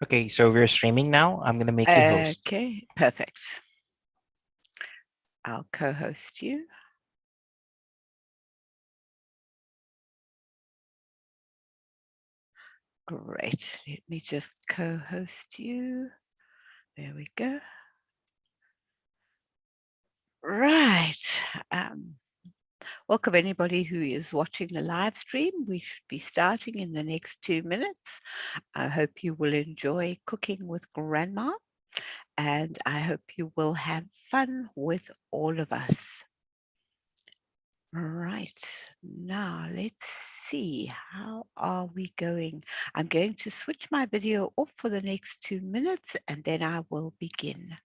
Okay, so we're streaming now. I'm gonna make you host. Okay, perfect. I'll co-host you. Great. Let me just co-host you. There we go. Right. Welcome anybody who is watching the live stream. We should be starting in the next 2 minutes. I hope you will enjoy cooking with Grandma, and I hope you will have fun with all of us. Right, now let's see, how are we going? I'm going to switch my video off for the next 2 minutes and then I will begin.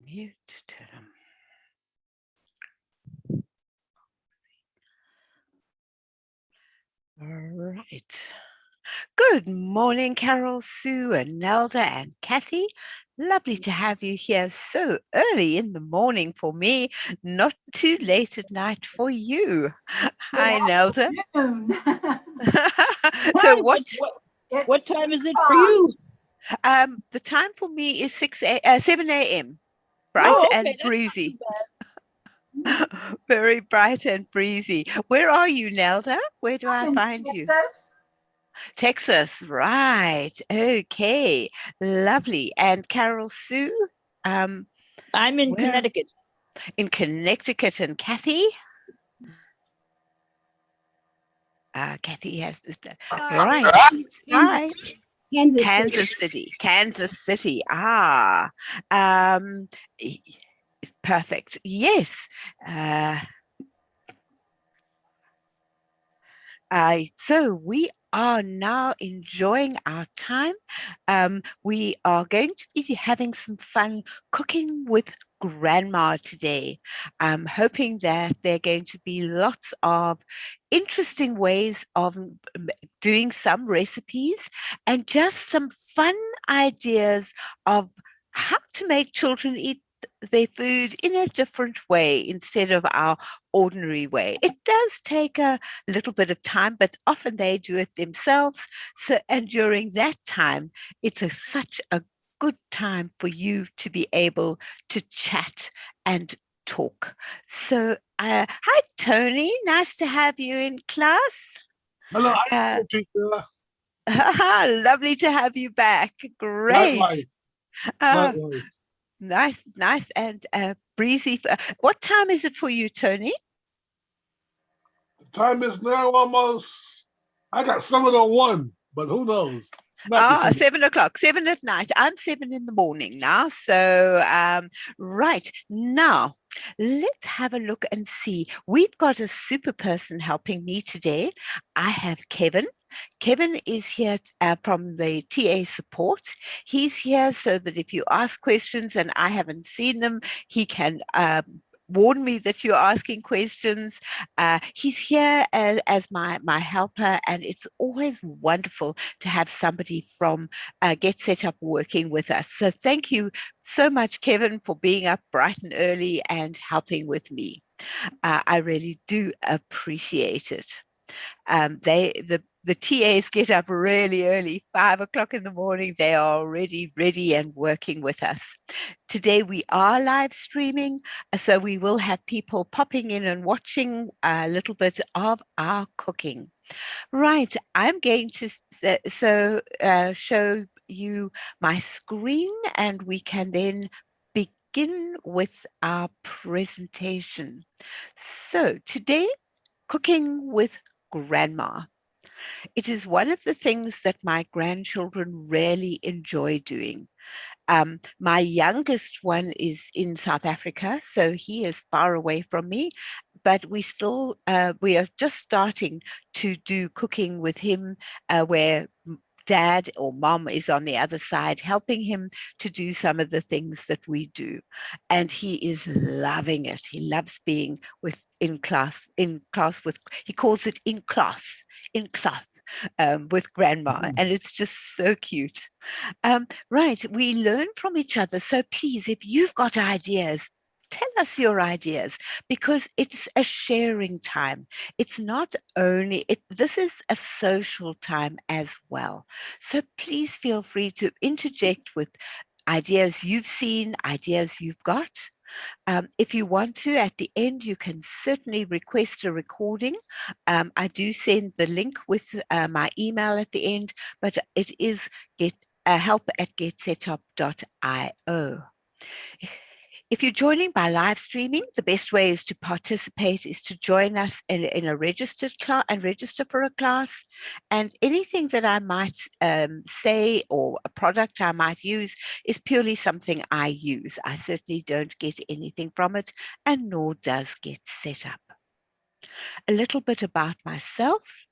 Mute. All right. Good morning, Carol, Sue, and Nelda, and Kathy. Lovely to have you here so early in the morning for me, not too late at night for you. Hi, Nelda. So what time is it for you? The time for me is 7 a.m. Bright and breezy. Very bright and breezy. Where are you, Nelda? Where do I find you? Texas, right. Okay, lovely. And Carol Sue? I'm in Connecticut. In Connecticut. And Kathy? Kathy has this. Right. Hi. Kansas City. Kansas City. Perfect. Yes. So we are now enjoying our time. We are going to be having some fun cooking with Grandma today. I'm hoping that there are going to be lots of interesting ways of doing some recipes and just some fun ideas of how to make children eat their food in a different way instead of our ordinary way. It does take a little bit of time, but often they do it themselves. So, and during that time, it's such a good time for you to be able to chat and talk. So, hi, Tony. Nice to have you in class. Hello, Lovely to have you back. Great. Likewise. Nice and breezy. What time is it for you, Tony? The time is now almost, I got 7:01, but who knows? 7 o'clock, 7 at night. I'm 7 in the morning now. So, right now, let's have a look and see. We've got a super person helping me today. I have Kevin. Kevin is here from the TA support. He's here so that if you ask questions and I haven't seen them, he can warn me that you're asking questions. He's here as my helper, and it's always wonderful to have somebody from Get Set Up working with us. So thank you so much, Kevin, for being up bright and early and helping with me. I really do appreciate it. The TAs get up really early, 5 o'clock in the morning. They are already ready and working with us. Today we are live streaming, so we will have people popping in and watching a little bit of our cooking. Right, I'm going to show you my screen and we can then begin with our presentation. So today, cooking with Grandma. It is one of the things that my grandchildren really enjoy doing. My youngest one is in South Africa, so he is far away from me, but we are just starting to do cooking with him where dad or mom is on the other side helping him to do some of the things that we do. And he is loving it. He loves being in class with, he calls it in class with grandma, and it's just so cute. Right, we learn from each other. So please, if you've got ideas, tell us your ideas, because it's a sharing time. It's not only, this is a social time as well. So please feel free to interject with ideas you've seen, ideas you've got. If you want to, at the end, you can certainly request a recording. I do send the link with my email at the end, but it is help@getsetup.io. If you're joining by live streaming, the best way is to participate is to join us in a registered class and register for a class. And anything that I might say or a product I might use is purely something I use. I certainly don't get anything from it, and nor does Get Set Up. A little bit about myself.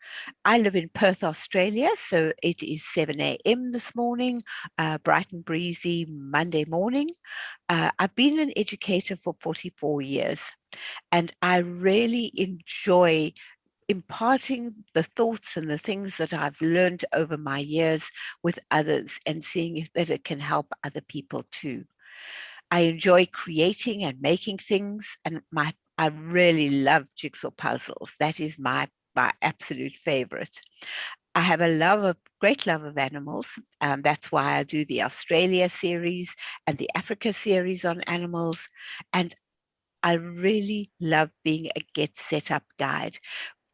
I live in Perth, Australia, so it is 7 a.m. this morning, bright and breezy Monday morning. I've been an educator for 44 years, and I really enjoy imparting the thoughts and the things that I've learned over my years with others and seeing if that it can help other people too. I enjoy creating and making things, and I really love jigsaw puzzles. That is my absolute favorite. I have a great love of animals. That's why I do the Australia series and the Africa series on animals. And I really love being a Get Set Up guide.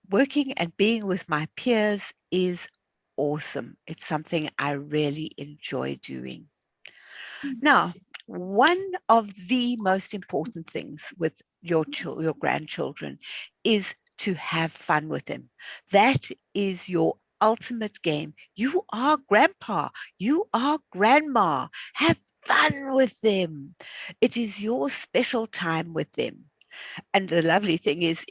Working and being with my peers is awesome. It's something I really enjoy doing. Now, one of the most important things with your grandchildren is to have fun with them. That is your ultimate game. You are grandpa, you are grandma. Have fun with them. It is your special time with them. And the lovely thing is,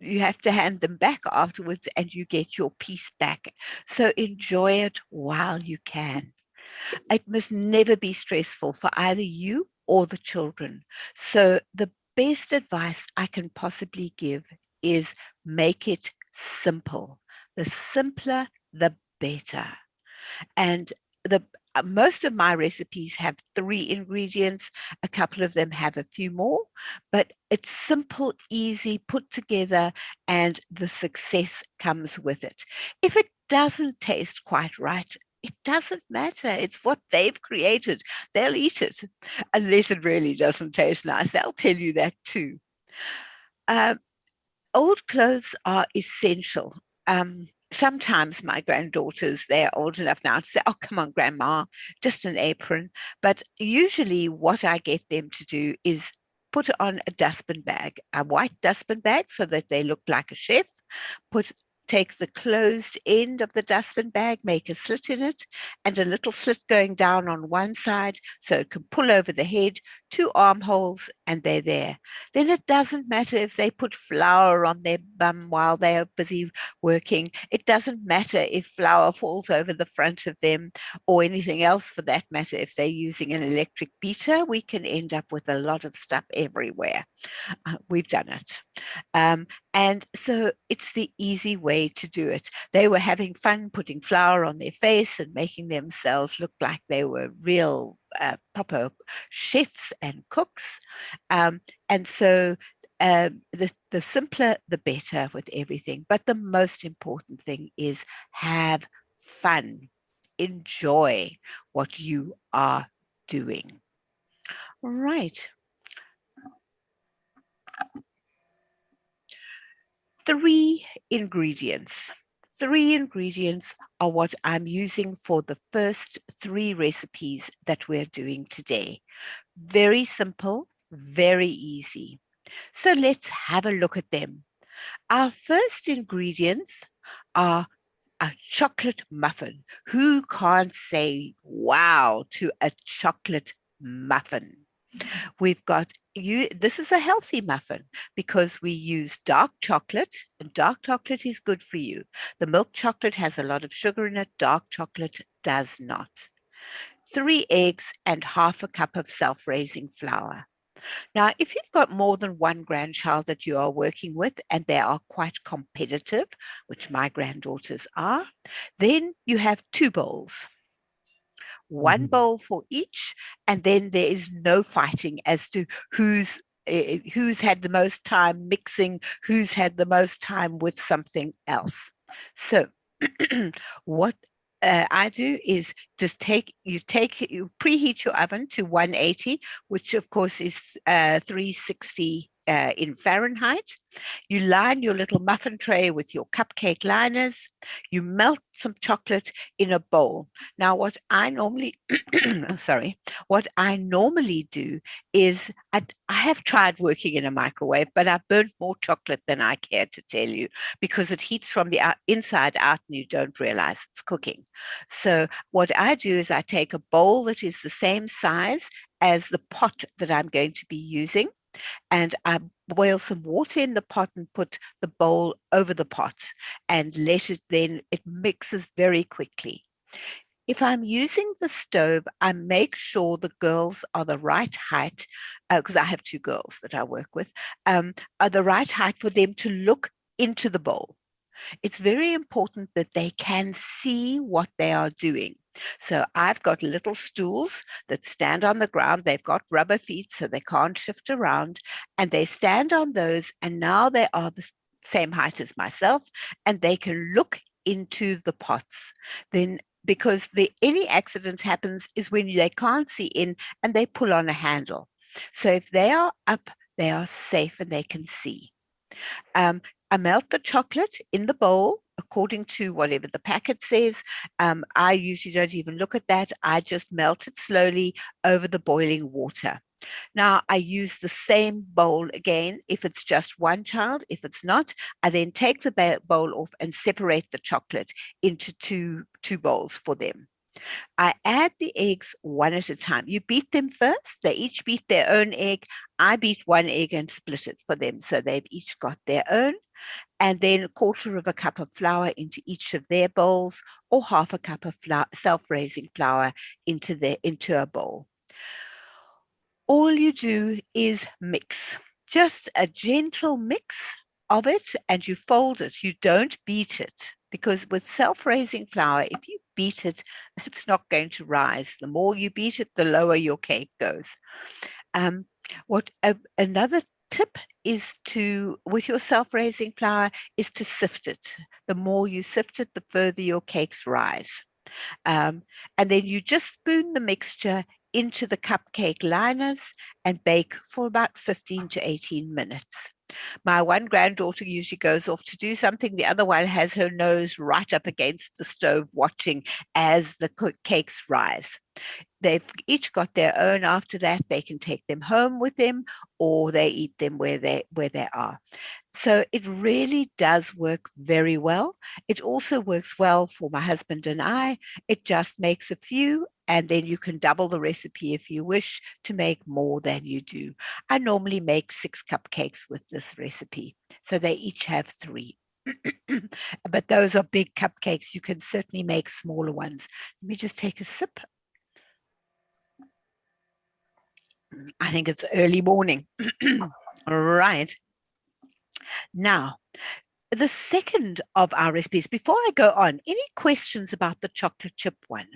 you have to hand them back afterwards and you get your piece back. So enjoy it while you can. It must never be stressful for either you or the children. So the best advice I can possibly give is make it simple. The simpler, the better. And most of my recipes have 3 ingredients. A couple of them have a few more, but it's simple, easy, put together, and the success comes with it. If it doesn't taste quite right, it doesn't matter. It's what they've created. They'll eat it, unless it really doesn't taste nice. They'll tell you that too. Old clothes are essential. Sometimes my granddaughters, they're old enough now to say, oh, come on, grandma, just an apron. But usually what I get them to do is put on a dustbin bag, a white dustbin bag, so that they look like a chef. Take the closed end of the dustbin bag, make a slit in it, and a little slit going down on one side so it can pull over the head, 2 armholes, and they're there. Then it doesn't matter if they put flour on their bum while they are busy working. It doesn't matter if flour falls over the front of them or anything else for that matter. If they're using an electric beater, we can end up with a lot of stuff everywhere. We've done it. And so it's the easy way to do it. They were having fun putting flour on their face and making themselves look like they were real proper chefs and cooks. And so the simpler, the better with everything. But the most important thing is have fun. Enjoy what you are doing. All right. 3 ingredients. 3 ingredients are what I'm using for the first 3 recipes that we're doing today. Very simple, very easy. So let's have a look at them. Our first ingredients are a chocolate muffin. Who can't say wow to a chocolate muffin? We've got this is a healthy muffin because we use dark chocolate, and dark chocolate is good for you. The milk chocolate has a lot of sugar in it. Dark chocolate does not. 3 eggs and half a cup of self-raising flour. Now, if you've got more than one grandchild that you are working with and they are quite competitive, which my granddaughters are, then you have 2 bowls. One bowl for each, and then there is no fighting as to who's had the most time mixing, who's had the most time with something else. So what I do is just you preheat your oven to 180, which of course is 360 in Fahrenheit. You line your little muffin tray with your cupcake liners. You melt some chocolate in a bowl. Now, what I normally, what I normally do is I have tried working in a microwave, but I burnt more chocolate than I care to tell you because it heats from the inside out and you don't realize it's cooking. So what I do is I take a bowl that is the same size as the pot that I'm going to be using, and I boil some water in the pot and put the bowl over the pot and let it it mixes very quickly. If I'm using the stove, I make sure the girls are the right height, because I have 2 girls that I work with, are the right height for them to look into the bowl. It's very important that they can see what they are doing. So I've got little stools that stand on the ground. They've got rubber feet so they can't shift around, and they stand on those, and now they are the same height as myself, and they can look into the pots. Then, because any accidents happens is when they can't see in and they pull on a handle. So if they are up, they are safe and they can see. I melt the chocolate in the bowl according to whatever the packet says. I usually don't even look at that. I just melt it slowly over the boiling water. Now, I use the same bowl again if it's just one child. If it's not, I then take the bowl off and separate the chocolate into two bowls for them. I add the eggs one at a time. You beat them first. They each beat their own egg. I beat one egg and split it for them. So they've each got their own. And then 1/4 of a cup of flour into each of their bowls, or 1/2 cup of self-raising flour into a bowl. All you do is mix, just a gentle mix of it, and you fold it. You don't beat it, because with self-raising flour, if you beat it, it's not going to rise. The more you beat it, the lower your cake goes. Another tip is with your self-raising flour, is to sift it. The more you sift it, the further your cakes rise. And then you just spoon the mixture into the cupcake liners and bake for about 15 to 18 minutes. My one granddaughter usually goes off to do something. The other one has her nose right up against the stove watching as the cakes rise. They've each got their own after that. They can take them home with them, or they eat them where they are. So it really does work very well. It also works well for my husband and I. It just makes a few, and then you can double the recipe if you wish to make more than you do. I normally make 6 cupcakes with this recipe, so they each have 3. But those are big cupcakes. You can certainly make smaller ones. Let me just take a sip. I think it's early morning. All right. Now, the second of our recipes, before I go on, any questions about the chocolate chip one?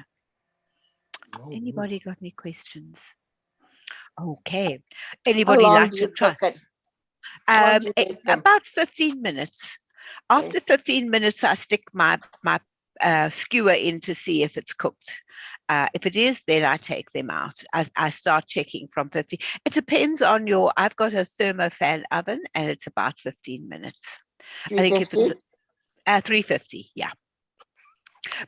Anybody got any questions? Okay. Anybody like to try? About 15 minutes. After 15 minutes, I stick my skewer in to see if it's cooked. If it is, then I take them out. I start checking from 50. It depends on I've got a thermofan oven, and it's about 15 minutes. I think if it's 350, yeah.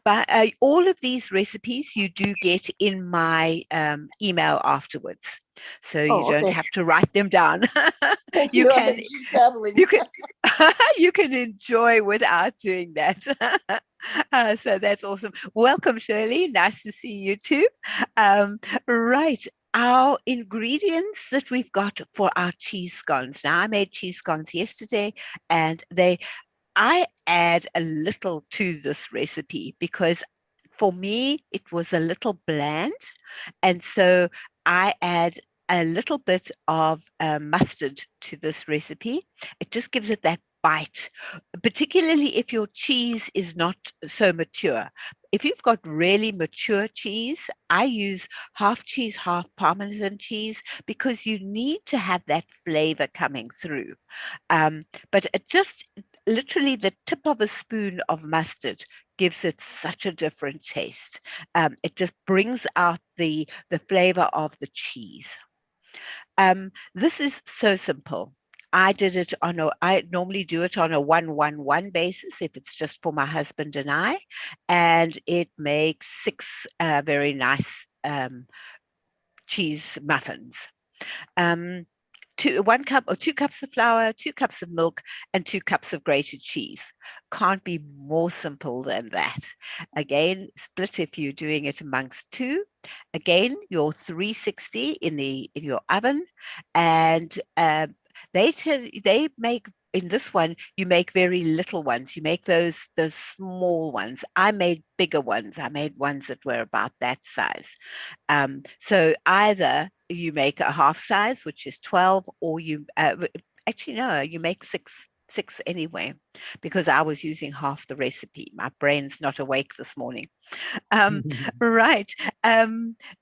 But all of these recipes you do get in my email afterwards, so you don't have to write them down. you can enjoy without doing that. So that's awesome. Welcome, Shirley. Nice to see you too. Right. our ingredients that we've got for our cheese scones. Now, I made cheese scones yesterday, and I add a little to this recipe because for me, it was a little bland. And so I add a little bit of mustard to this recipe. It just gives it that bite, particularly if your cheese is not so mature. If you've got really mature cheese, I use half cheese, half Parmesan cheese, because you need to have that flavor coming through. But it just literally the tip of a spoon of mustard gives it such a different taste. It just brings out the flavor of the cheese. This is so simple. I normally do it on a 1-1-1 basis if it's just for my husband and I, and it makes 6 very nice cheese muffins. 1 cup or 2 cups of flour, 2 cups of milk, and 2 cups of grated cheese. Can't be more simple than that. Again, split if you're doing it amongst 2. Again, your 360 in your oven, and they make. In this one, you make very little ones. You make those small ones. I made bigger ones. I made ones that were about that size. So either you make a half size, which is 12, or you actually no, you make six anyway, because I was using half the recipe. My brain's not awake this morning. Right.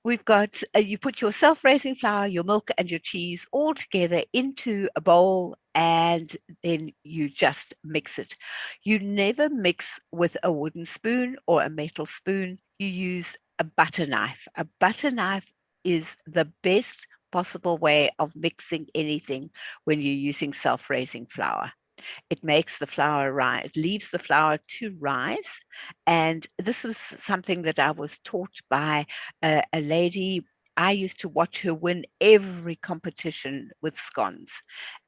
We've got, you put your self-raising flour, your milk, and your cheese all together into a bowl, and then you just mix it. You never mix with a wooden spoon or a metal spoon. You use a butter knife. A butter knife is the best possible way of mixing anything when you're using self-raising flour. It makes the flour rise, leaves the flour to rise. And this was something that I was taught by a lady. I used to watch her win every competition with scones.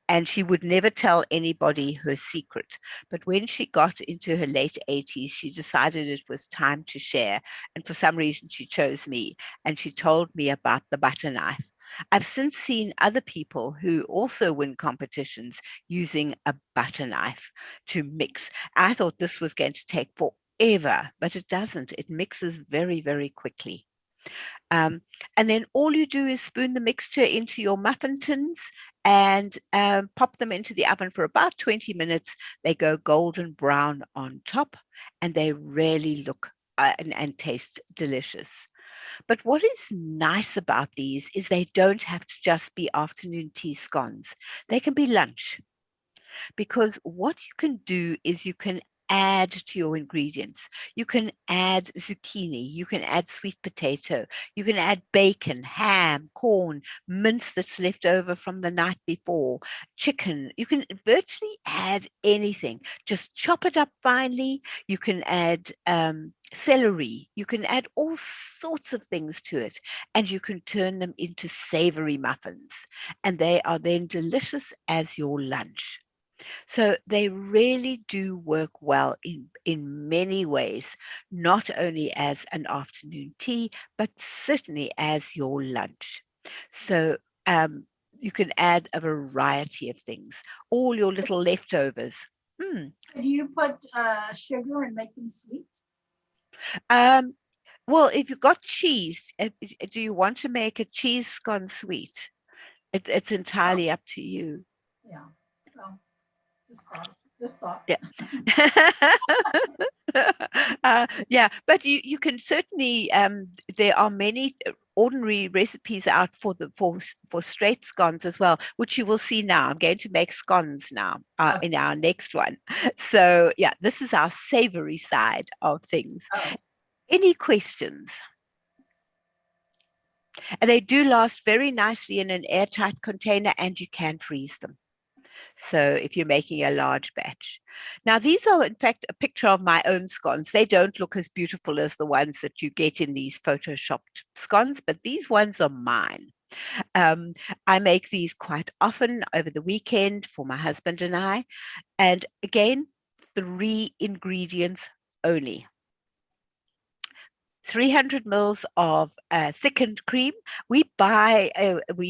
And she would never tell anybody her secret. But when she got into her late 80s, she decided it was time to share. And for some reason, she chose me. And she told me about the butter knife. I've since seen other people who also win competitions using a butter knife to mix. I thought this was going to take forever, but it doesn't. It mixes very, very quickly. And then all you do is spoon the mixture into your muffin tins and pop them into the oven for about 20 minutes. They go golden brown on top, and they really look and taste delicious. But what is nice about these is they don't have to just be afternoon tea scones. They can be lunch, because what you can do is you can add to your ingredients. You can add zucchini, you can add sweet potato, you can add bacon, ham, corn, mince that's left over from the night before, chicken. You can virtually add anything. Just chop it up finely. You can add celery. You can add all sorts of things to it, and you can turn them into savory muffins, and they are then delicious as your lunch. So they really do work well in many ways, not only as an afternoon tea, but certainly as your lunch. So you can add a variety of things, all your little leftovers. Do you put sugar and make them sweet? Well, if you've got cheese, do you want to make a cheese scone sweet? It's entirely up to you. Yeah. Well, just thought. Yeah. Yeah, but you can certainly, there are many ordinary recipes out for straight scones as well, which you will see now. I'm going to make scones now in our next one. So yeah, this is our savory side of things. Any questions? And they do last very nicely in an airtight container, and you can freeze them. So if you're making a large batch. Now, these are in fact a picture of my own scones. They don't look as beautiful as the ones that you get in these photoshopped scones, but these ones are mine. I make these quite often over the weekend for my husband and I. And again, 3 ingredients only. 300 mils of thickened cream. We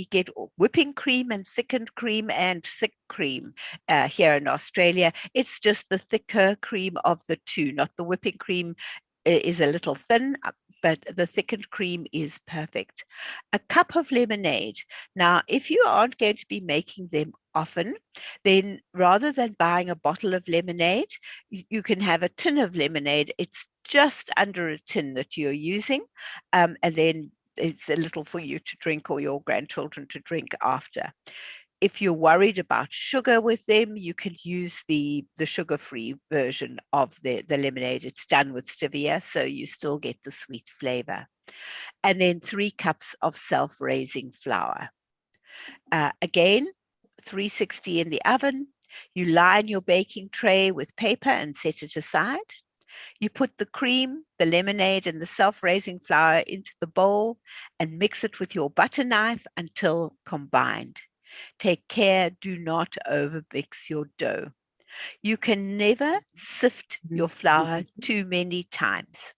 get whipping cream and thickened cream and thick cream here in Australia. It's just the thicker cream of the two, not the whipping cream is a little thin, but the thickened cream is perfect. A cup of lemonade. Now, if you aren't going to be making them often, then rather than buying a bottle of lemonade, you can have a tin of lemonade. It's just under a tin that you're using, and then it's a little for you to drink or your grandchildren to drink after. If you're worried about sugar with them, you can use the sugar-free version of the lemonade. It's done with stevia, so you still get the sweet flavor. And then 3 cups of self-raising flour. Again, 360 in the oven. You line your baking tray with paper and set it aside. You put the cream, the lemonade, and the self-raising flour into the bowl and mix it with your butter knife until combined. Take care, do not overmix your dough. You can never sift your flour too many times.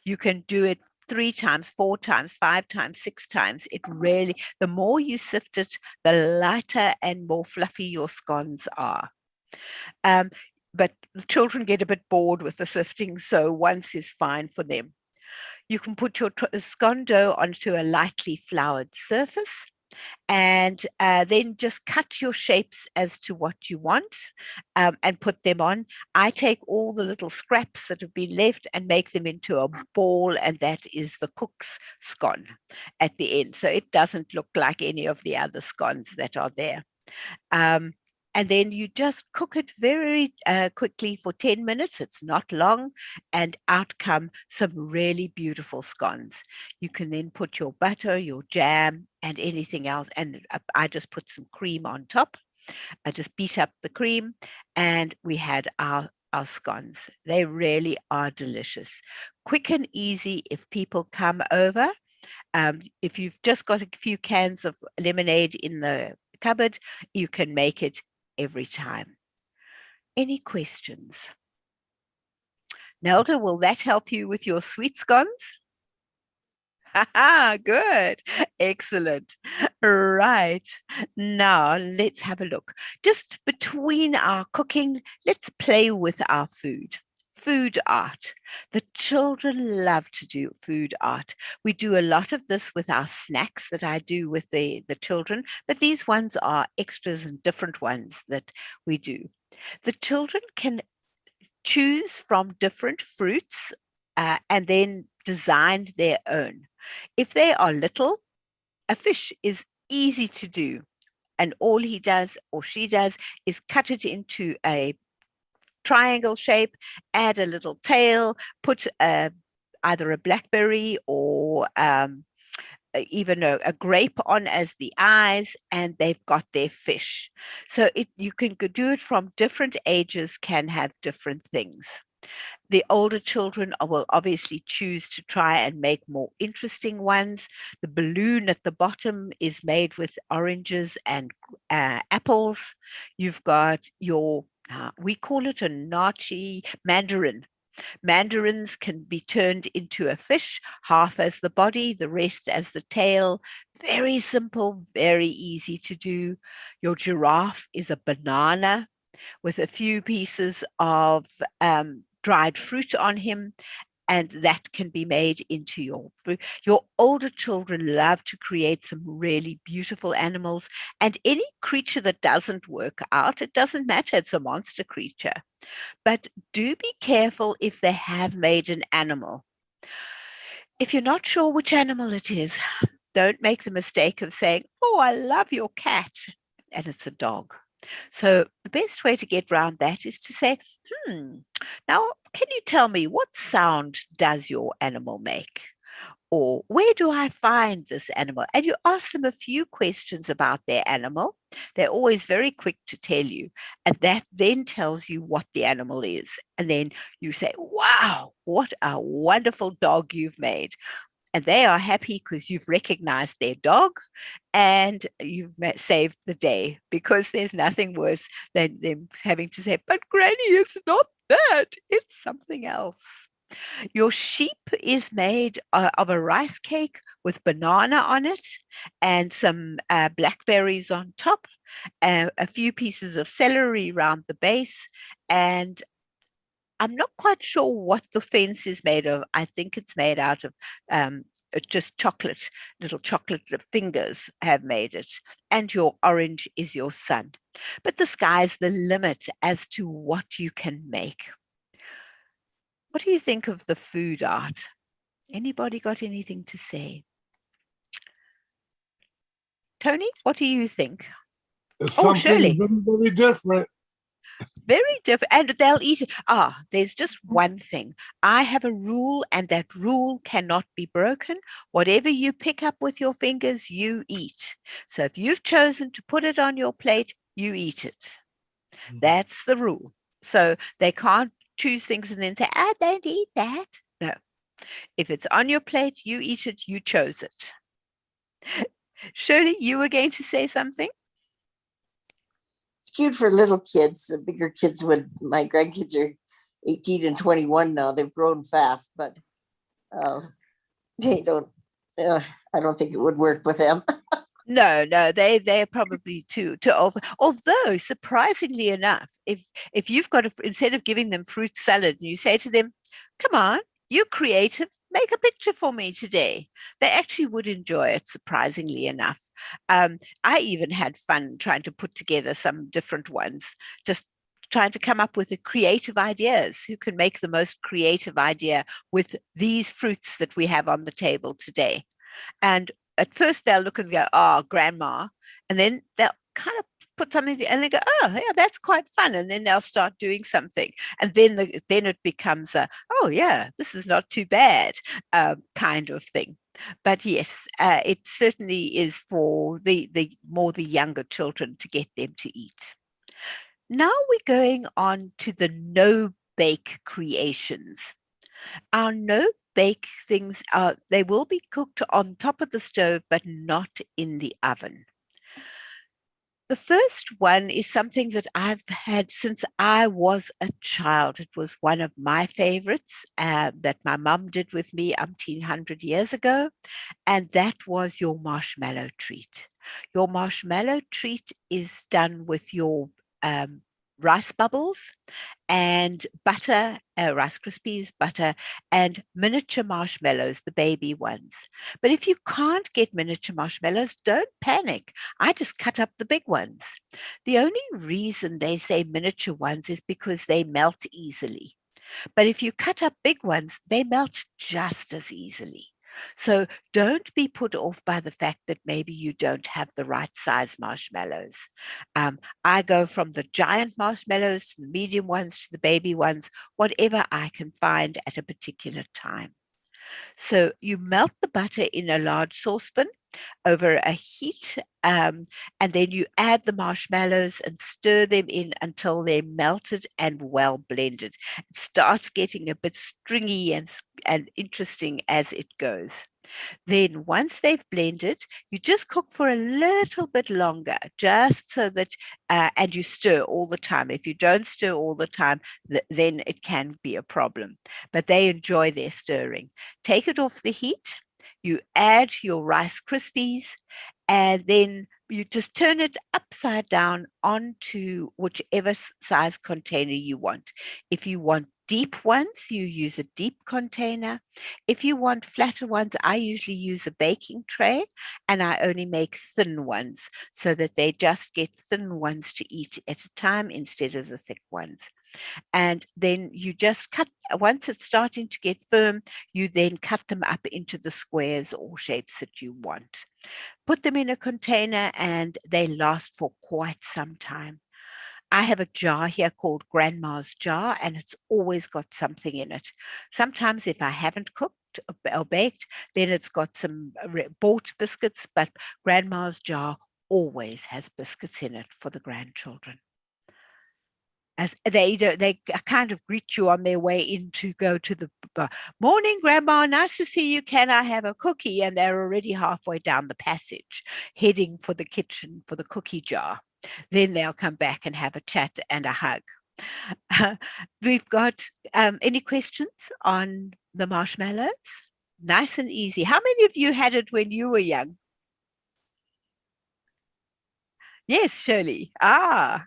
You can do it 3 times, 4 times, 5 times, 6 times. It really, the more you sift it, the lighter and more fluffy your scones are. But children get a bit bored with the sifting, so once is fine for them. You can put your scone dough onto a lightly floured surface, and then just cut your shapes as to what you want and put them on. I take all the little scraps that have been left and make them into a ball, and that is the cook's scone at the end. So it doesn't look like any of the other scones that are there. And then you just cook it very quickly for 10 minutes. It's not long, and out come some really beautiful scones. You can then put your butter, your jam, and anything else. And I just put some cream on top. I just beat up the cream, and we had our scones. They really are delicious. Quick and easy if people come over. If you've just got a few cans of lemonade in the cupboard, you can make it every time. Any questions? Nelda, will that help you with your sweet scones? Good. Excellent. Right. Now let's have a look. Just between our cooking, let's play with our food. Food art. The children love to do food art. We do a lot of this with our snacks that I do with the children, but these ones are extras and different ones that we do. The children can choose from different fruits and then design their own. If they are little, a fish is easy to do, and all he does or she does is cut it into a triangle shape, add a little tail, put either a blackberry or even a grape on as the eyes, and they've got their fish. So you can do it from different ages, can have different things. The older children will obviously choose to try and make more interesting ones. The balloon at the bottom is made with oranges and apples. You've got your we call it a nachi mandarin. Mandarins can be turned into a fish, half as the body, the rest as the tail. Very simple, very easy to do. Your giraffe is a banana with a few pieces of dried fruit on him, and that can be made into your food. Your older children love to create some really beautiful animals, and any creature that doesn't work out, it doesn't matter, it's a monster creature. But do be careful if they have made an animal. If you're not sure which animal it is, don't make the mistake of saying, "Oh, I love your cat," and it's a dog. So the best way to get around that is to say, now, can you tell me what sound does your animal make? Or where do I find this animal? And you ask them a few questions about their animal. They're always very quick to tell you. And that then tells you what the animal is. And then you say, "Wow, what a wonderful dog you've made." And they are happy because you've recognized their dog and you've saved the day, because there's nothing worse than them having to say, "But Granny, it's not that, it's something else." Your sheep is made of a rice cake with banana on it and some blackberries on top, a few pieces of celery around the base, and I'm not quite sure what the fence is made of. I think it's made out of just chocolate, little chocolate fingers have made it. And your orange is your sun. But the sky's the limit as to what you can make. What do you think of the food art? Anybody got anything to say? Tony, what do you think? It's Oh, something Shirley. very, very different. Very different, and they'll eat it. There's just one thing. I have a rule, and that rule cannot be broken. Whatever you pick up with your fingers, you eat. So if you've chosen to put it on your plate, you eat it. That's the rule. So they can't choose things and then say, I don't eat that. No. If it's on your plate, you eat it, you chose it. Shirley, you were going to say something? It's cute for little kids. The bigger kids my grandkids are 18 and 21 now. They've grown fast, but they don't, I don't think it would work with them. No, they're probably too old. Although, surprisingly enough, if you've got instead of giving them fruit salad, and you say to them, come on, you're creative, make a picture for me today, they actually would enjoy it, surprisingly enough. I even had fun trying to put together some different ones, just trying to come up with the creative ideas. Who can make the most creative idea with these fruits that we have on the table today? And at first they'll look and go, oh, grandma. And then they'll kind of put something and they go, oh, yeah, that's quite fun. And then they'll start doing something. And then it becomes a, oh, yeah, this is not too bad kind of thing. But yes, it certainly is for the younger children to get them to eat. Now we're going on to the no-bake creations. Our no-bake things they will be cooked on top of the stove, but not in the oven. The first one is something that I've had since I was a child. It was one of my favorites that my mum did with me 100 years ago, and that was your marshmallow treat. Your marshmallow treat is done with your rice bubbles and butter, Rice Krispies, butter, and miniature marshmallows, the baby ones. But if you can't get miniature marshmallows, don't panic. I just cut up the big ones. The only reason they say miniature ones is because they melt easily. But if you cut up big ones, they melt just as easily. So don't be put off by the fact that maybe you don't have the right size marshmallows. I go from the giant marshmallows to the medium ones to the baby ones, whatever I can find at a particular time. So you melt the butter in a large saucepan over a heat, and then you add the marshmallows and stir them in until they're melted and well blended. It starts getting a bit stringy and interesting as it goes. Then once they've blended, you just cook for a little bit longer, just so that, and you stir all the time. If you don't stir all the time, then it can be a problem. But they enjoy their stirring. Take it off the heat. You add your Rice Krispies, and then you just turn it upside down onto whichever size container you want. If you want deep ones, you use a deep container. If you want flatter ones, I usually use a baking tray, and I only make thin ones so that they just get thin ones to eat at a time instead of the thick ones. And then you just cut, once it's starting to get firm, you then cut them up into the squares or shapes that you want. Put them in a container and they last for quite some time. I have a jar here called Grandma's Jar, and it's always got something in it. Sometimes if I haven't cooked or baked, then it's got some bought biscuits, but Grandma's Jar always has biscuits in it for the grandchildren. As they kind of greet you on their way in to go to the morning, Grandma, nice to see you. Can I have a cookie? And they're already halfway down the passage, heading for the kitchen for the cookie jar. Then they'll come back and have a chat and a hug. We've got any questions on the marshmallows? Nice and easy. How many of you had it when you were young? Yes, Shirley. Call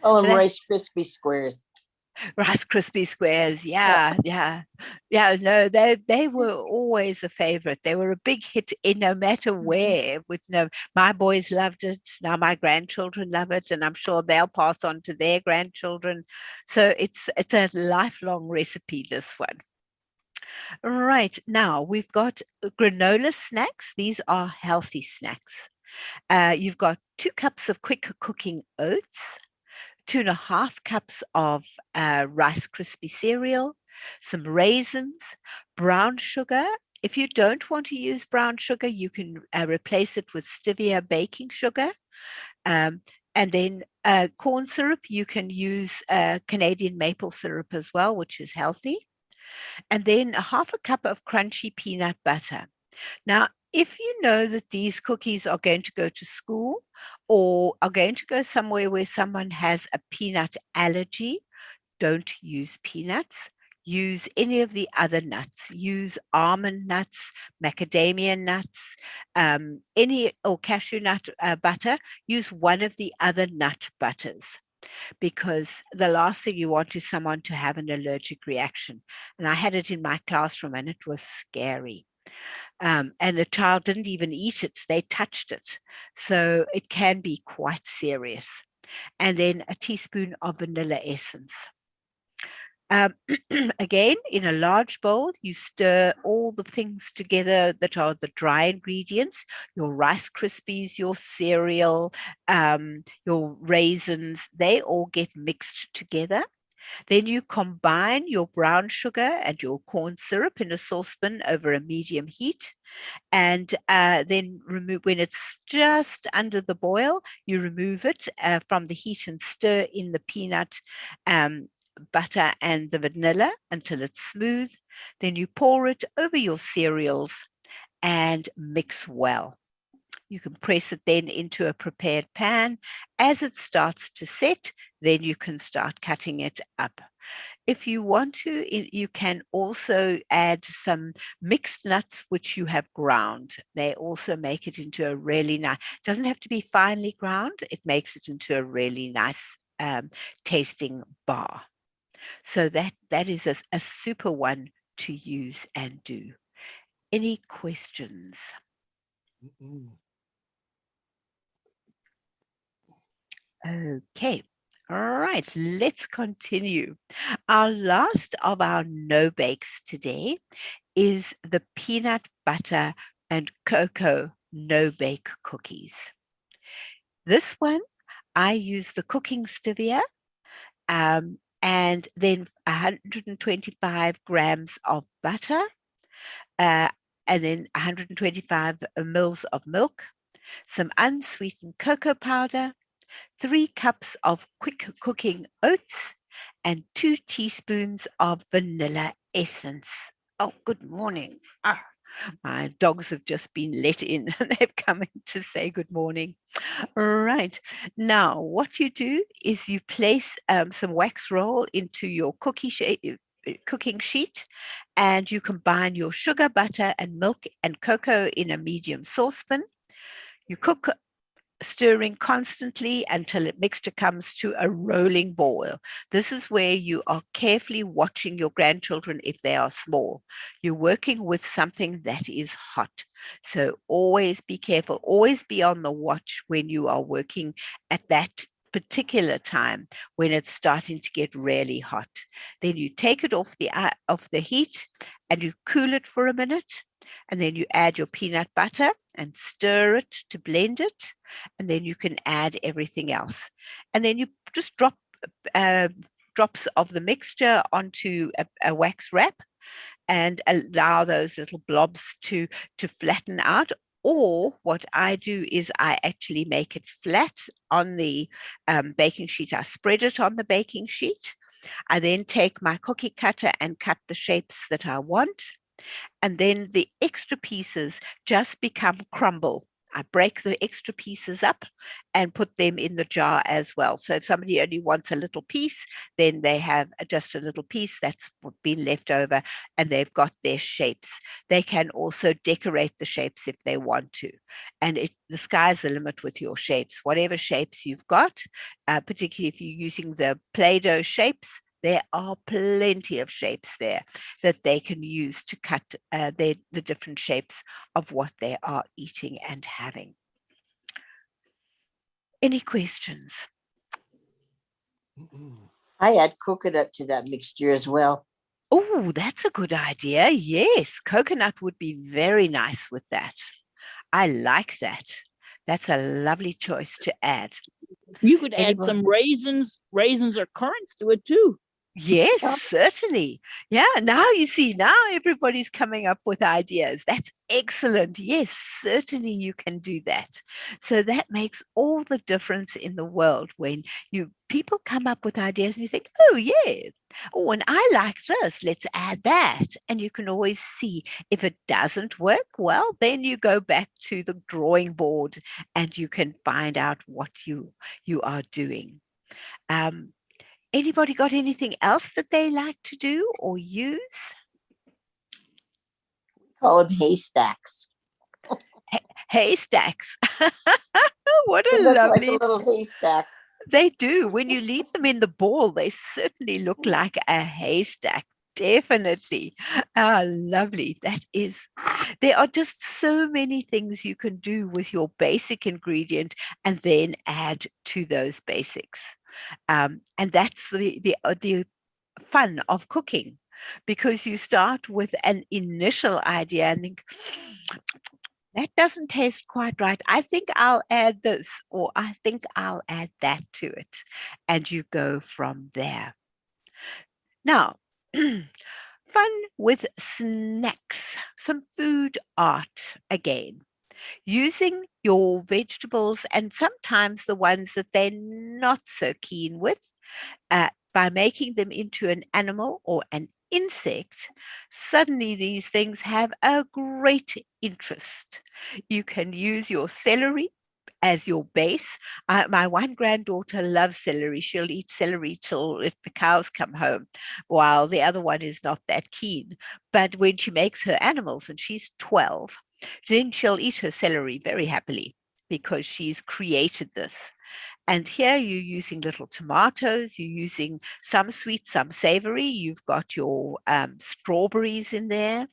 them That- Rice Krispie squares. Rice Krispie squares. Yeah. No, they were always a favorite. They were a big hit in no matter where. My boys loved it. Now my grandchildren love it, and I'm sure they'll pass on to their grandchildren. So it's a lifelong recipe, this one. Right, now we've got granola snacks. These are healthy snacks. You've got 2 cups of quick cooking oats, 2.5 cups of Rice Krispie cereal, some raisins, brown sugar. If you don't want to use brown sugar, you can replace it with stevia baking sugar. And then corn syrup, you can use Canadian maple syrup as well, which is healthy. And then 1/2 cup of crunchy peanut butter. Now, if you know that these cookies are going to go to school or are going to go somewhere where someone has a peanut allergy, don't use peanuts. Use any of the other nuts. Use almond nuts, macadamia nuts, or cashew nut butter. Use one of the other nut butters, because the last thing you want is someone to have an allergic reaction. And I had it in my classroom and it was scary. And the child didn't even eat it, they touched it. So it can be quite serious. And then a teaspoon of vanilla essence. Again, in a large bowl, you stir all the things together that are the dry ingredients, your Rice Krispies, your cereal, your raisins, they all get mixed together. Then you combine your brown sugar and your corn syrup in a saucepan over a medium heat. And then remove, when it's just under the boil, you remove it from the heat and stir in the peanut butter and the vanilla until it's smooth. Then you pour it over your cereals and mix well. You can press it then into a prepared pan. As it starts to set, then you can start cutting it up. If you want to, you can also add some mixed nuts which you have ground. They also make it into a really nice, doesn't have to be finely ground, it makes it into a really nice tasting bar. So that is a super one to use and do. Any questions? Okay. All right, let's continue. Our last of our no bakes today is the peanut butter and cocoa no bake cookies. This one, I use the cooking stevia and then 125 grams of butter and then 125 mils of milk, some unsweetened cocoa powder, 3 cups of quick cooking oats, and 2 teaspoons of vanilla essence. Oh, good morning. My dogs have just been let in and they've come in to say good morning. Right. Now, what you do is you place some wax roll into your cooking sheet, and you combine your sugar, butter, and milk and cocoa in a medium saucepan. You cook, stirring constantly until the mixture comes to a rolling boil. This is where you are carefully watching your grandchildren if they are small. You're working with something that is hot. So always be careful, always be on the watch when you are working at that particular time when it's starting to get really hot. Then you take it off the heat and you cool it for a minute. And then you add your peanut butter and stir it to blend it. And then you can add everything else. And then you just drop drops of the mixture onto a wax wrap and allow those little blobs to flatten out. Or what I do is I actually make it flat on the baking sheet. I spread it on the baking sheet. I then take my cookie cutter and cut the shapes that I want. And then the extra pieces just become crumble. I break the extra pieces up and put them in the jar as well. So if somebody only wants a little piece, then they have just a little piece that's been left over and they've got their shapes. They can also decorate the shapes if they want to. And the sky's the limit with your shapes. Whatever shapes you've got, particularly if you're using the Play-Doh shapes, there are plenty of shapes there that they can use to cut the different shapes of what they are eating and having. Any questions? I add coconut to that mixture as well. Oh, that's a good idea. Yes, coconut would be very nice with that. I like that. That's a lovely choice to add. You could add some raisins or currants to it too. Yes, certainly. Yeah, now you see, now everybody's coming up with ideas. That's excellent. Yes, certainly you can do that. So that makes all the difference in the world when people come up with ideas and you think, oh, yeah. Oh, and I like this. Let's add that. And you can always see if it doesn't work, well, then you go back to the drawing board and you can find out what you are doing. Anybody got anything else that they like to do or use? We call them haystacks. Haystacks. What They a look lovely like a little haystack. They do. When you leave them in the ball, they certainly look like a haystack. Definitely. Lovely. There are just so many things you can do with your basic ingredient and then add to those basics. And that's the fun of cooking, because you start with an initial idea and think, that doesn't taste quite right. I think I'll add this, or I think I'll add that to it. And you go from there. Now, fun with snacks, some food art again. Using your vegetables and sometimes the ones that they're not so keen with, by making them into an animal or an insect, suddenly these things have a great interest. You can use your celery as your base. My one granddaughter loves celery. She'll eat celery till if the cows come home, while the other one is not that keen. But when she makes her animals, and she's 12, then she'll eat her celery very happily because she's created this. And here you're using little tomatoes, you're using some sweet, some savory. You've got your strawberries in there.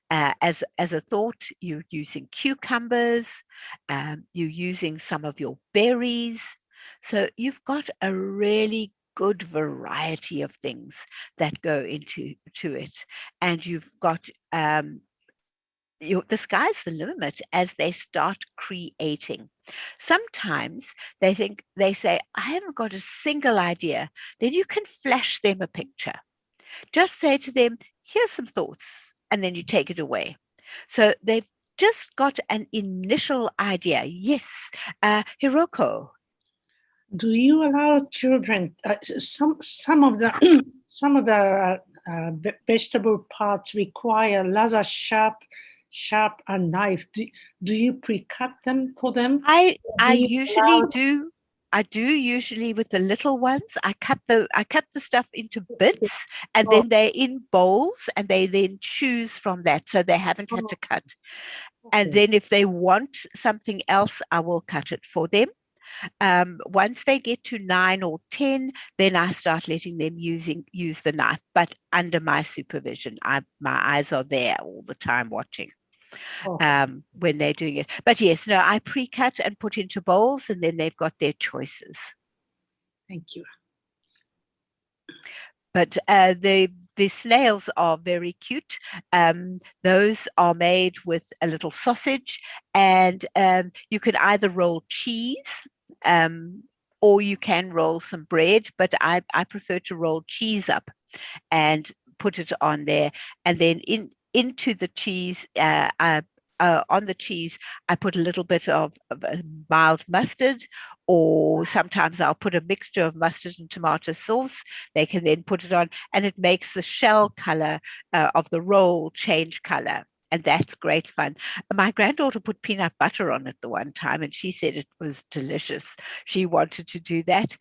As a thought, you're using cucumbers, you're using some of your berries. So you've got a really good variety of things that go into it. And you've got the sky's the limit as they start creating. Sometimes they say, I haven't got a single idea. Then you can flash them a picture. Just say to them, here's some thoughts, and then you take it away. So they've just got an initial idea. Yes, Hiroko. Do you allow children, some of the vegetable parts require rather sharp a knife? Do you pre-cut them for them? I usually do. I do usually with the little ones. I cut the stuff into bits, and then they're in bowls, and they then choose from that, so they haven't had to cut. And then if they want something else, I will cut it for them. Once they get to 9 or 10, then I start letting them use the knife, but under my supervision. My eyes are there all the time watching when they're doing it. But yes, no, I pre-cut and put into bowls, and then they've got their choices. Thank you. But the snails are very cute. Those are made with a little sausage, and you can either roll cheese, or you can roll some bread, but I prefer to roll cheese up and put it on there, and then into the cheese, on the cheese, I put a little bit of mild mustard, or sometimes I'll put a mixture of mustard and tomato sauce. They can then put it on, and it makes the shell color of the roll change color. and that's great fun. My granddaughter put peanut butter on it the one time, and she said it was delicious. She wanted to do that.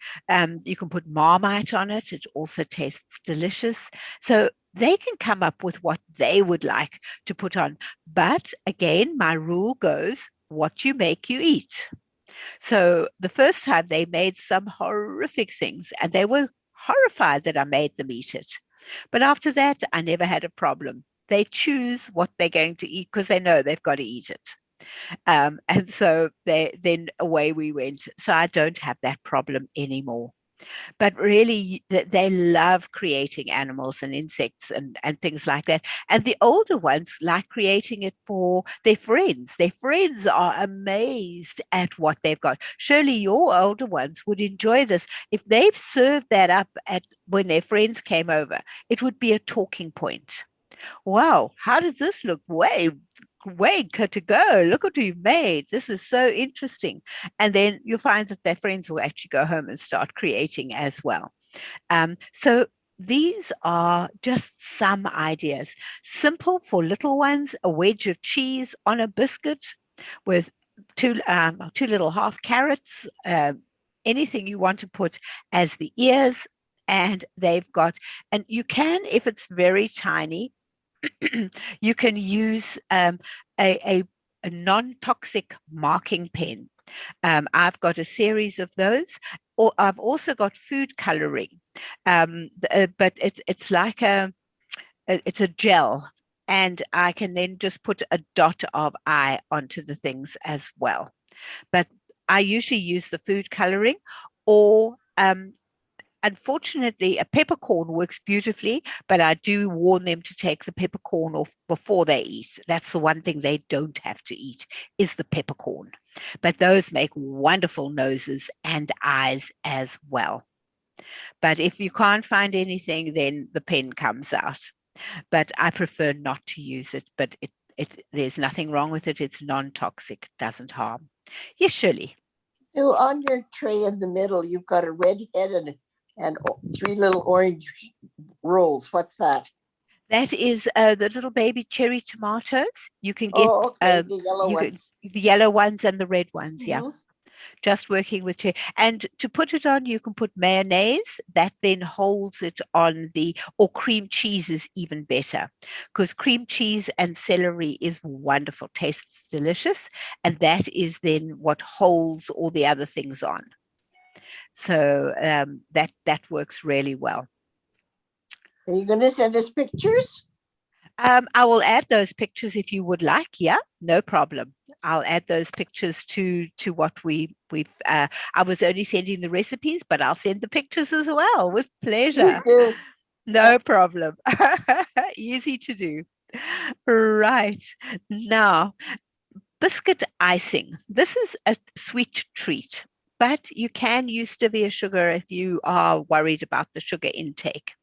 You can put Marmite on it. It also tastes delicious. So they can come up with what they would like to put on. But again, my rule goes, what you make, you eat. So the first time they made some horrific things, and they were horrified that I made them eat it. But after that, I never had a problem. They choose what they're going to eat because they know they've got to eat it. And so then away we went. So I don't have that problem anymore. But really, they love creating animals and insects and things like that. And the older ones like creating it for their friends. Their friends are amazed at what they've got. Surely your older ones would enjoy this. If they've served that up when their friends came over, it would be a talking point. Wow, how does this look? Way to go. Look what you made. This is so interesting. And then you'll find that their friends will actually go home and start creating as well. So these are just some ideas. Simple for little ones, a wedge of cheese on a biscuit with two little half carrots, anything you want to put as the ears. And they've got, and you can, if it's very tiny, you can use a non-toxic marking pen. I've got a series of those, or I've also got food coloring, but it's like it's a gel, and I can then just put a dot of eye onto the things as well. But I usually use the food coloring, or unfortunately, a peppercorn works beautifully, but I do warn them to take the peppercorn off before they eat. That's the one thing they don't have to eat, is the peppercorn. But those make wonderful noses and eyes as well. But if you can't find anything, then the pen comes out. But I prefer not to use it, but there's nothing wrong with it. It's non-toxic, doesn't harm. Yes, Shirley. So on your tray in the middle, you've got a red head and 3 little orange rolls. What's that? That is the little baby cherry tomatoes. You can get the yellow ones. The yellow ones and the red ones. Mm-hmm. Yeah. Just working with cherry. And to put it on, you can put mayonnaise that then holds it on or cream cheese is even better, because cream cheese and celery is wonderful, tastes delicious. And that is then what holds all the other things on. So that works really well. Are you going to send us pictures? I will add those pictures if you would like. Yeah, no problem. I'll add those pictures to what we've. I was only sending the recipes, but I'll send the pictures as well with pleasure. No problem. Easy to do. Right. Now, biscuit icing. This is a sweet treat, but you can use stevia sugar if you are worried about the sugar intake.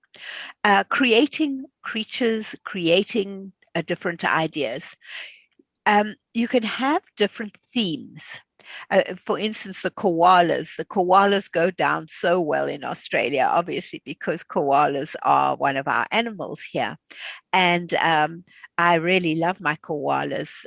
Creating creatures, creating different ideas. You can have different themes. For instance, the koalas go down so well in Australia, obviously, because koalas are one of our animals here. And I really love my koalas.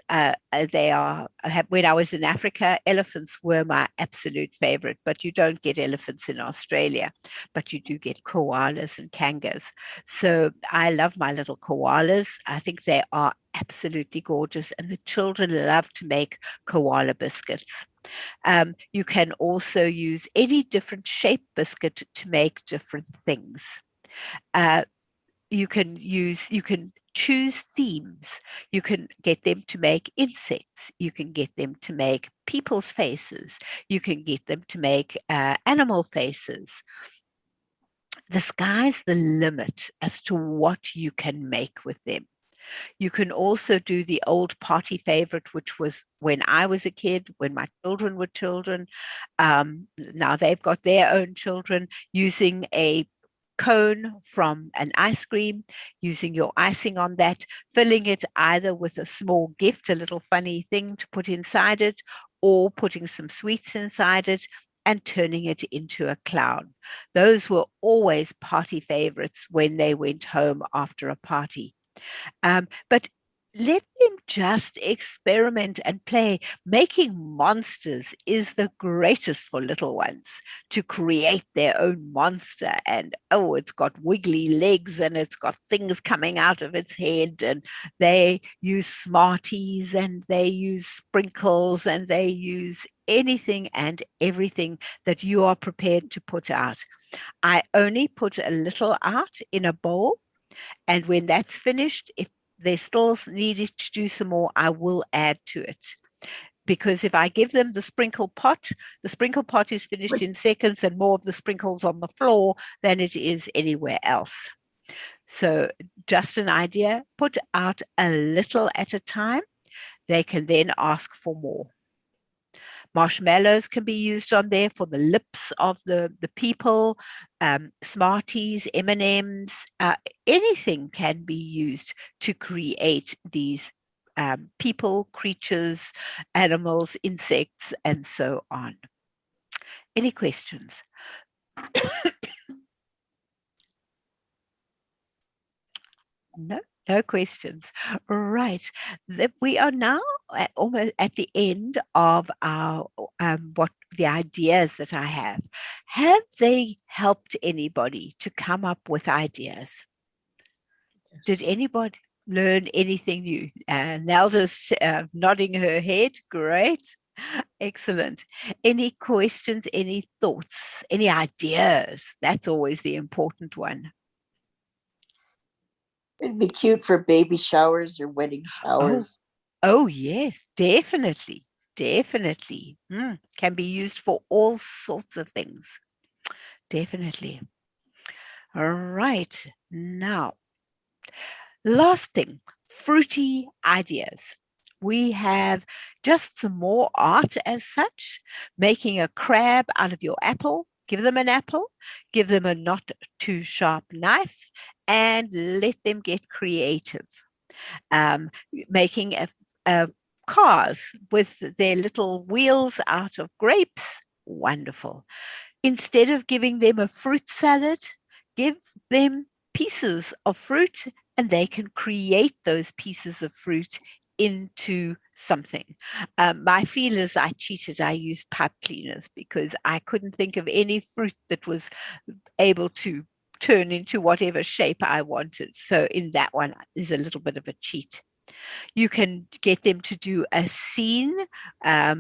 When I was in Africa, elephants were my absolute favorite, but you don't get elephants in Australia, but you do get koalas and kangas. So I love my little koalas. I think they are absolutely gorgeous, and the children love to make koala biscuits. You can also use any different shape biscuit to make different things. You can choose themes. You can get them to make insects. You can get them to make people's faces. You can get them to make animal faces. The sky's the limit as to what you can make with them. You can also do the old party favorite, which was when I was a kid, when my children were children. Now they've got their own children, using a cone from an ice cream, using your icing on that, filling it either with a small gift, a little funny thing to put inside it, or putting some sweets inside it and turning it into a clown. Those were always party favorites when they went home after a party. But let them just experiment and play. Making monsters is the greatest for little ones, to create their own monster. And oh, it's got wiggly legs and it's got things coming out of its head, and they use Smarties and they use sprinkles and they use anything and everything that you are prepared to put out. I only put a little out in a bowl, and when that's finished, if they still needed to do some more, I will add to it. Because if I give them the sprinkle pot is finished in seconds, and more of the sprinkles on the floor than it is anywhere else. So just an idea, put out a little at a time. They can then ask for more. Marshmallows can be used on there for the lips of the people. Smarties, M&Ms, anything can be used to create these people, creatures, animals, insects, and so on. Any questions? No questions. Right. We are now almost at the end of our what the ideas that I have. Have they helped anybody to come up with ideas? Did anybody learn anything new? Nelda's nodding her head. Great. Excellent. Any questions, any thoughts, any ideas? That's always the important one. It'd be cute for baby showers or wedding showers. Oh yes, definitely. Definitely. Can be used for all sorts of things. Definitely. All right. Now, last thing, fruity ideas. We have just some more art as such, making a crab out of your apple. Give them an apple, give them a not too sharp knife, and let them get creative. Making cars with their little wheels out of grapes. Wonderful. Instead of giving them a fruit salad, give them pieces of fruit, and they can create those pieces of fruit into something. My feel is I cheated. I used pipe cleaners because I couldn't think of any fruit that was able to turn into whatever shape I wanted. So in that one is a little bit of a cheat. You can get them to do a scene, a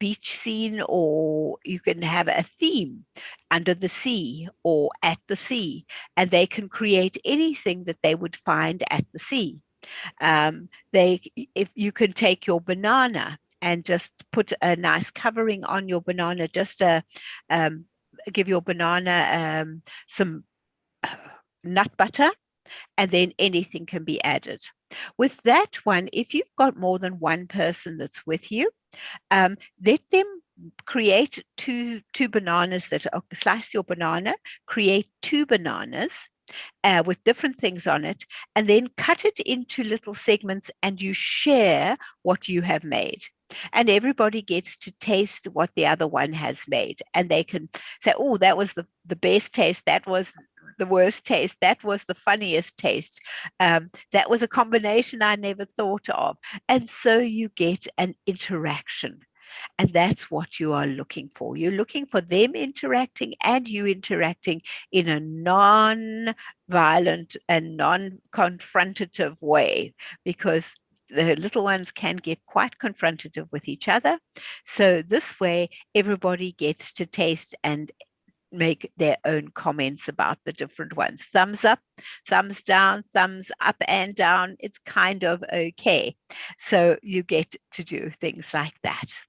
beach scene, or you can have a theme under the sea or at the sea, and they can create anything that they would find at the sea. If you can take your banana and just put a nice covering on your banana, just give your banana some nut butter, and then anything can be added. With that one, if you've got more than one person that's with you, let them create two bananas slice your banana, create 2 bananas with different things on it, and then cut it into little segments, and you share what you have made. And everybody gets to taste what the other one has made. And they can say, oh, that was the best taste. That was the worst taste. That was the funniest taste. That was a combination I never thought of. And so you get an interaction. And that's what you are looking for. You're looking for them interacting and you interacting in a non-violent and non-confrontative way, because the little ones can get quite confrontative with each other. So this way, everybody gets to taste and make their own comments about the different ones. Thumbs up, thumbs down, thumbs up and down. It's kind of okay. So you get to do things like that.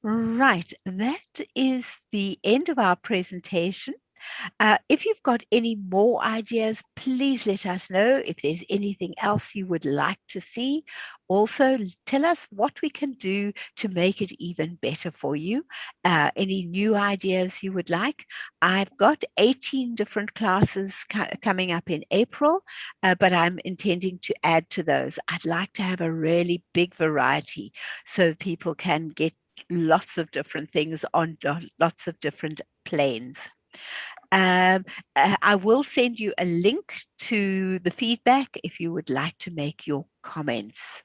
Right, that is the end of our presentation. If you've got any more ideas, please let us know. If there's anything else you would like to see, also tell us what we can do to make it even better for you. Any new ideas you would like. I've got 18 different classes coming up in April, but I'm intending to add to those. I'd like to have a really big variety so people can get lots of different things on lots of different planes. I will send you a link to the feedback if you would like to make your comments.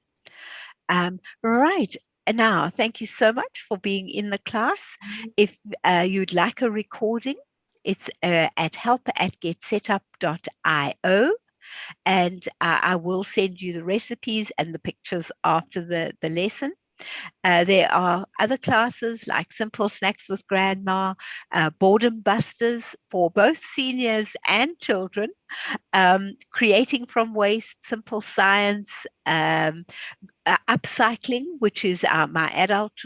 Right. Now, thank you so much for being in the class. If you'd like a recording, it's at help@getsetup.io. And I will send you the recipes and the pictures after the lesson. There are other classes like Simple Snacks with Grandma, Boredom Busters for both seniors and children, Creating from Waste, Simple Science, Upcycling, which is my adult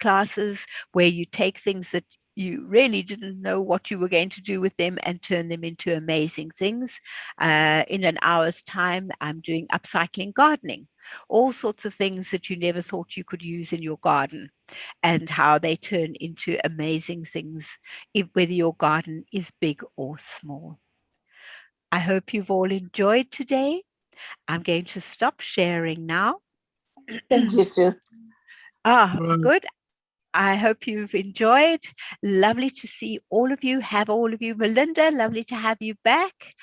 classes where you take things that you really didn't know what you were going to do with them and turn them into amazing things. In an hour's time, I'm doing upcycling gardening, all sorts of things that you never thought you could use in your garden and how they turn into amazing things, whether your garden is big or small. I hope you've all enjoyed today. I'm going to stop sharing now. Thank you, Sue. Good. I hope you've enjoyed. Lovely to see all of you, have all of you. Melinda, lovely to have you back.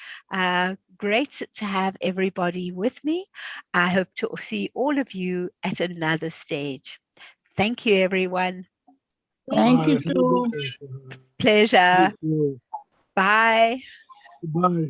Great to have everybody with me. I hope to see all of you at another stage. Thank you, everyone. Thank you, Sue. Pleasure. Thank you. Bye. Bye.